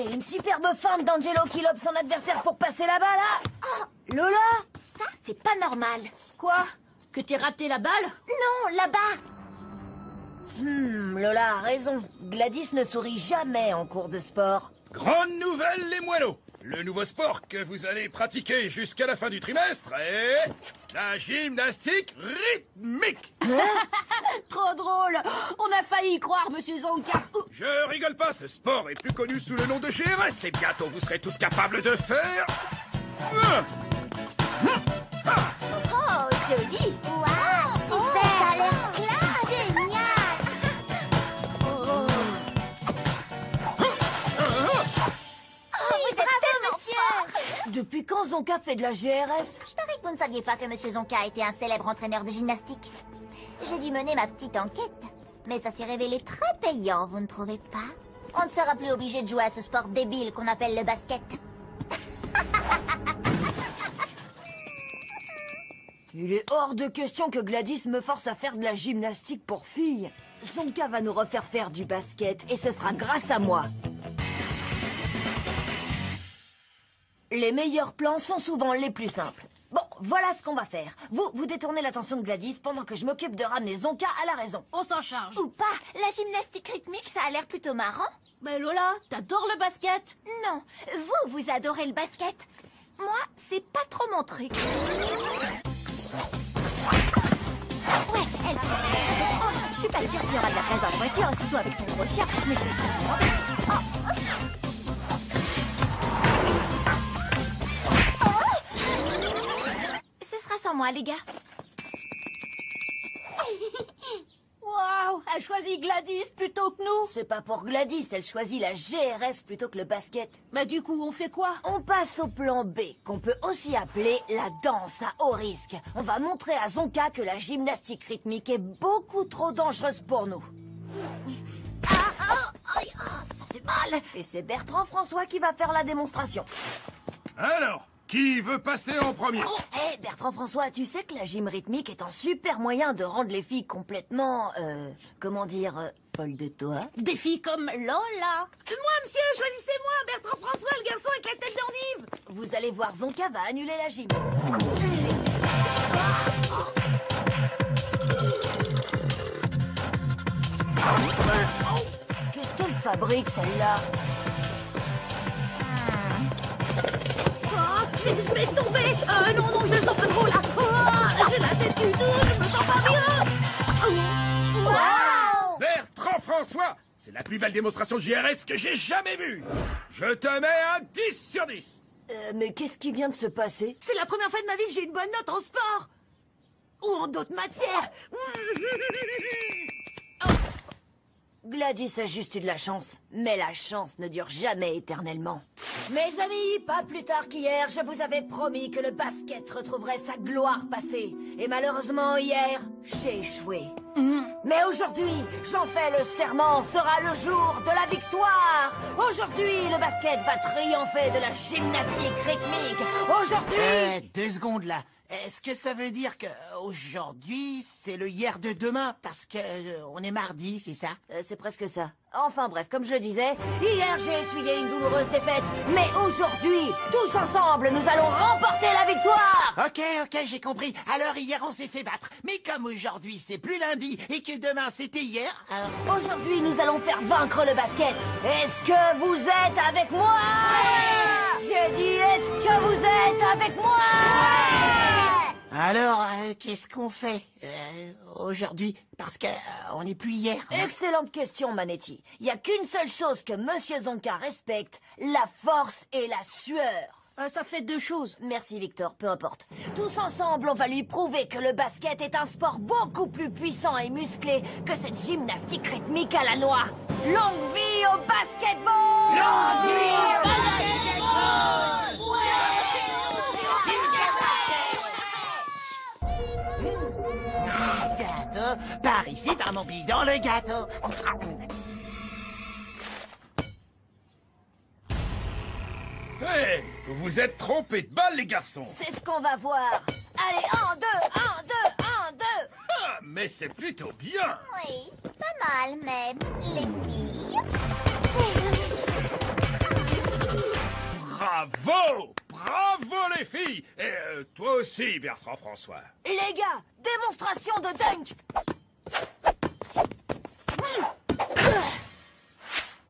Et une superbe feinte d'Angelo qui lobe son adversaire pour passer là-bas, là. Oh, Lola? ça, c'est pas normal. Quoi? Que t'aies raté la balle? Non, là-bas. Lola a raison. Gladys ne sourit jamais en cours de sport. Grande nouvelle, les moineaux! Le nouveau sport que vous allez pratiquer jusqu'à la fin du trimestre est la gymnastique rythmique. Trop drôle! On a failli y croire, monsieur Zonka. Je rigole pas, ce sport est plus connu sous le nom de GRS et bientôt vous serez tous capables de faire... Oh, joli. Waouh, super. Ça a l'air classe. Génial. Oh, vous êtes tellement fort. Depuis quand Zonka fait de la GRS? Je parie que vous ne saviez pas que Monsieur Zonka était un célèbre entraîneur de gymnastique. J'ai dû mener ma petite enquête. Mais ça s'est révélé très payant, vous ne trouvez pas? On ne sera plus obligé de jouer à ce sport débile qu'on appelle le basket. Il est hors de question que Gladys me force à faire de la gymnastique pour filles. Zonka va nous refaire faire du basket et ce sera grâce à moi. Les meilleurs plans sont souvent les plus simples. Bon, voilà ce qu'on va faire. Vous détournez l'attention de Gladys pendant que je m'occupe de ramener Zonka à la raison. On s'en charge. Ou pas, la gymnastique rythmique, ça a l'air plutôt marrant. Mais Lola, t'adores le basket? Non, vous adorez le basket. Moi, c'est pas trop mon truc. Ouais, elle... Oh, je suis pas sûre qu'il y aura de la place dans la voiture, surtout avec son gros chien, mais je vais Ce sera sans moi, les gars. Waouh, elle choisit Gladys plutôt que nous. C'est pas pour Gladys, elle choisit la GRS plutôt que le basket. Bah du coup, on fait quoi? On passe au plan B, qu'on peut aussi appeler la danse à haut risque. On va montrer à Zonka que la gymnastique rythmique est beaucoup trop dangereuse pour nous. Ça fait mal. Et c'est Bertrand François qui va faire la démonstration. Alors, qui veut passer en premier? Hé, Bertrand François, tu sais que la gym rythmique est un super moyen de rendre les filles complètement, folles de toi? Des filles comme Lola. Moi, monsieur, choisissez-moi, Bertrand François, le garçon avec la tête d'endive. Vous allez voir, Zonka va annuler la gym. Qu'est-ce qu'elle fabrique, celle-là? Oh, je vais tomber. Non, je le sens pas trop, là. Oh, j'ai la tête du dos, je me sens pas bien. Wow! Bertrand François, c'est la plus belle démonstration de GRS que j'ai jamais vue. Je te mets un 10 sur 10. Mais qu'est-ce qui vient de se passer? C'est la première fois de ma vie que j'ai une bonne note en sport. Ou en d'autres matières. Gladys a juste eu de la chance. Mais la chance ne dure jamais éternellement. Mes amis, pas plus tard qu'hier, je vous avais promis que le basket retrouverait sa gloire passée. Et malheureusement, hier, j'ai échoué. Mais aujourd'hui, j'en fais le serment, sera le jour de la victoire. Aujourd'hui, le basket va triompher de la gymnastique rythmique. Aujourd'hui... 2 secondes là. Est-ce que ça veut dire que aujourd'hui c'est le hier de demain parce que on est mardi, c'est ça? C'est presque ça. Enfin bref, comme je le disais, hier j'ai essuyé une douloureuse défaite, mais aujourd'hui, tous ensemble, nous allons remporter la victoire! Ok, j'ai compris. Alors hier on s'est fait battre. Mais comme aujourd'hui c'est plus lundi et que demain c'était hier, alors... Aujourd'hui, nous allons faire vaincre le basket. Est-ce que vous êtes avec moi? J'ai dit, est-ce que vous êtes avec moi? Alors, qu'est-ce qu'on fait aujourd'hui? Parce que on n'est plus hier. Hein? Excellente question, Manetti. Il n'y a qu'une seule chose que Monsieur Zonka respecte, la force et la sueur. Ça fait 2 choses. Merci, Victor, peu importe. Tous ensemble, on va lui prouver que le basket est un sport beaucoup plus puissant et musclé que cette gymnastique rythmique à la noix. Longue vie au basketball! Longue vie au basketball! Gâteau, par ici dans mon bidon le gâteau. Hey, vous vous êtes trompés de balle, les garçons. C'est ce qu'on va voir. Allez, 1, 2, 1, 2, 1, 2. Ah, mais c'est plutôt bien. Oui, pas mal, mais les filles... Bravo! Bravo les filles! Et toi aussi, Bertrand François. Et les gars, démonstration de dunk.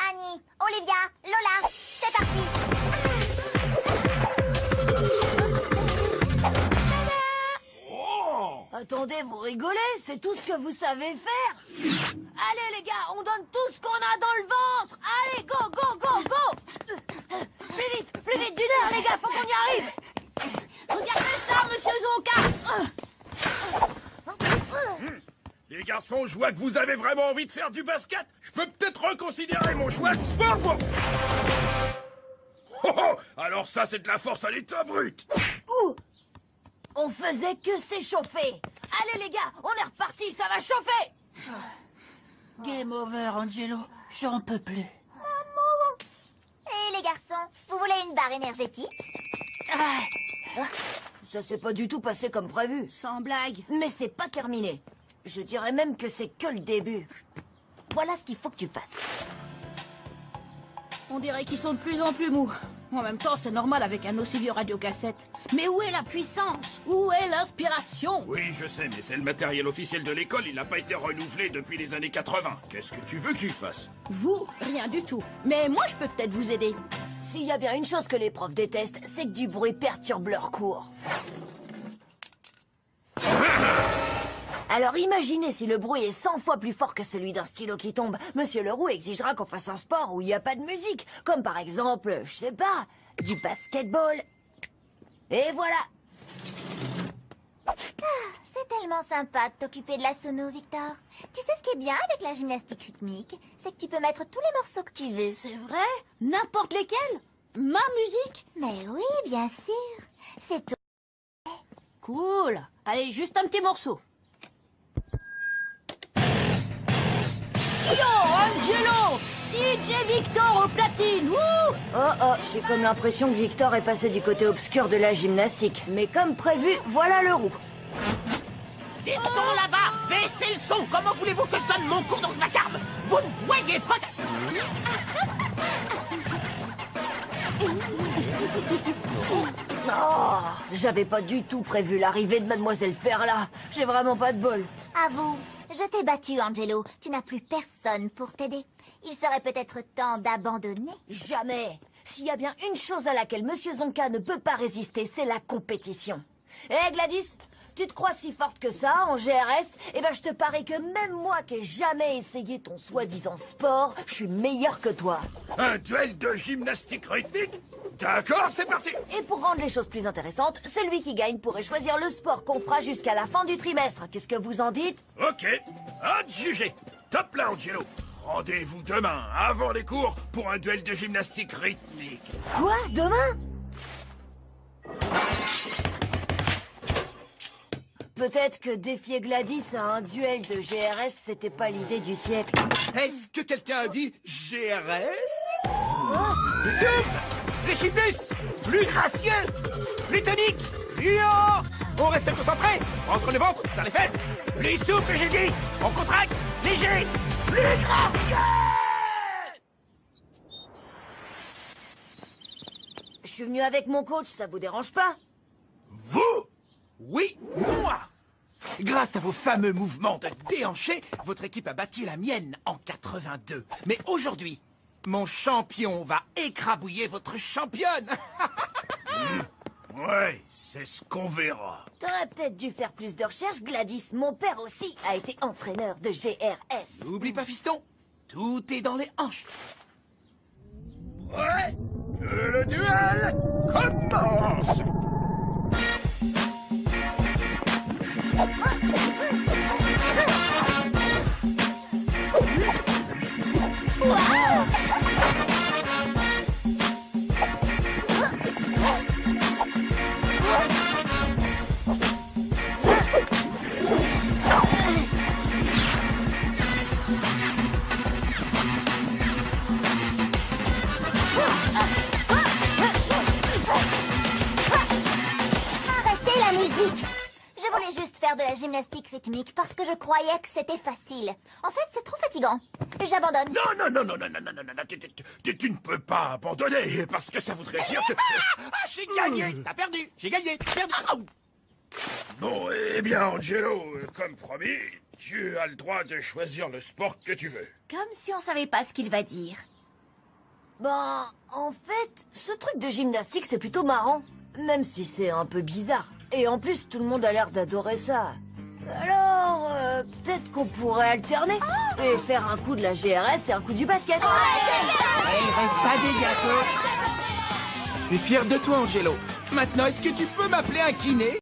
Annie, Olivia, Lola, c'est parti. Oh! Attendez, vous rigolez? C'est tout ce que vous savez faire? Allez les gars, on donne tout ce qu'on a dans le ventre. Allez, go, go, go, go. Plus vite d'une heure les gars, faut qu'on y arrive. Regardez ça, monsieur Zonka. Les garçons, je vois que vous avez vraiment envie de faire du basket. Je peux peut-être reconsidérer mon choix de sport pour... Oh, oh, alors ça, c'est de la force à l'état brut. Ouh, on faisait que s'échauffer. Allez les gars, on est reparti, ça va chauffer. Game over, Angelo. J'en peux plus. Et les garçons, vous voulez une barre énergétique? Ça s'est pas du tout passé comme prévu. Sans blague. Mais c'est pas terminé. Je dirais même que c'est que le début. Voilà ce qu'il faut que tu fasses. On dirait qu'ils sont de plus en plus mous. En même temps, c'est normal avec un aussi vieux radiocassette. Mais où est la puissance? Où est l'inspiration? Oui, je sais, mais c'est le matériel officiel de l'école. Il n'a pas été renouvelé depuis les années 80. Qu'est-ce que tu veux que j'y fasse? Vous, rien du tout. Mais moi, je peux peut-être vous aider. S'il y a bien une chose que les profs détestent, c'est que du bruit perturbe leur cours. Alors imaginez si le bruit est 100 fois plus fort que celui d'un stylo qui tombe. Monsieur Leroux exigera qu'on fasse un sport où il n'y a pas de musique. Comme par exemple, je sais pas, du basketball. Et voilà. C'est tellement sympa de t'occuper de la sono, Victor. Tu sais ce qui est bien avec la gymnastique rythmique? C'est que tu peux mettre tous les morceaux que tu veux. C'est vrai? N'importe lesquels? Ma musique? Mais oui, bien sûr. C'est tout. Cool. Allez, juste un petit morceau. Yo, Angelo! DJ Victor au platine! Wouh! Oh, j'ai comme l'impression que Victor est passé du côté obscur de la gymnastique. Mais comme prévu, voilà le roux. Dites donc là-bas, baissez le son. Comment voulez-vous que je donne mon cours dans ce vacarme? Vous ne voyez pas... Oh, j'avais pas du tout prévu l'arrivée de Mademoiselle Perla. J'ai vraiment pas de bol. À vous. Je t'ai battu, Angelo. Tu n'as plus personne pour t'aider. Il serait peut-être temps d'abandonner. Jamais. S'il y a bien une chose à laquelle Monsieur Zonka ne peut pas résister, c'est la compétition. Eh Gladys, tu te crois si forte que ça en GRS? Eh ben je te parie que même moi qui ai jamais essayé ton soi-disant sport, je suis meilleur que toi. Un duel de gymnastique rythmique? D'accord, c'est parti. Et pour rendre les choses plus intéressantes, celui qui gagne pourrait choisir le sport qu'on fera jusqu'à la fin du trimestre. Qu'est-ce que vous en dites? Ok, à te juger. Top là, Angelo. Rendez-vous demain, avant les cours, pour un duel de gymnastique rythmique. Quoi? Demain? Peut-être que défier Gladys à un duel de GRS, c'était pas l'idée du siècle. Est-ce que quelqu'un a dit GRS? Régibus, plus gracieux, plus tonique, plus haut. On reste concentré. Entre le ventre, serre les fesses. Plus souple, j'ai dit. On contracte, léger, plus gracieux. Je suis venu avec mon coach, ça vous dérange pas? Vous? Oui, moi. Grâce à vos fameux mouvements de déhanché, votre équipe a battu la mienne en 82. Mais aujourd'hui, mon champion va écrabouiller votre championne. Ouais, c'est ce qu'on verra. T'aurais peut-être dû faire plus de recherches, Gladys. Mon père aussi a été entraîneur de GRS. N'oublie pas, fiston, tout est dans les hanches. Ouais, que le duel commence. Arrêtez la musique. Je voulais juste faire faire de la gymnastique rythmique parce que je croyais que c'était facile. En fait, c'est trop fatigant. J'abandonne. Non, tu ne peux pas abandonner, parce que ça voudrait dire que... Ah, j'ai gagné. T'as perdu. J'ai gagné. T'as perdu. Ah, Bon, eh bien, Angelo, comme promis, tu as le droit de choisir le sport que tu veux. Comme si on savait pas ce qu'il va dire. Ben, en fait, ce truc de gymnastique, c'est plutôt marrant. Même si c'est un peu bizarre. Et en plus, tout le monde a l'air d'adorer ça. Alors, peut-être qu'on pourrait alterner. Et faire un coup de la GRS et un coup du basket. il reste pas des gâteaux. Je suis fier de toi, Angelo. Maintenant, est-ce que tu peux m'appeler un kiné?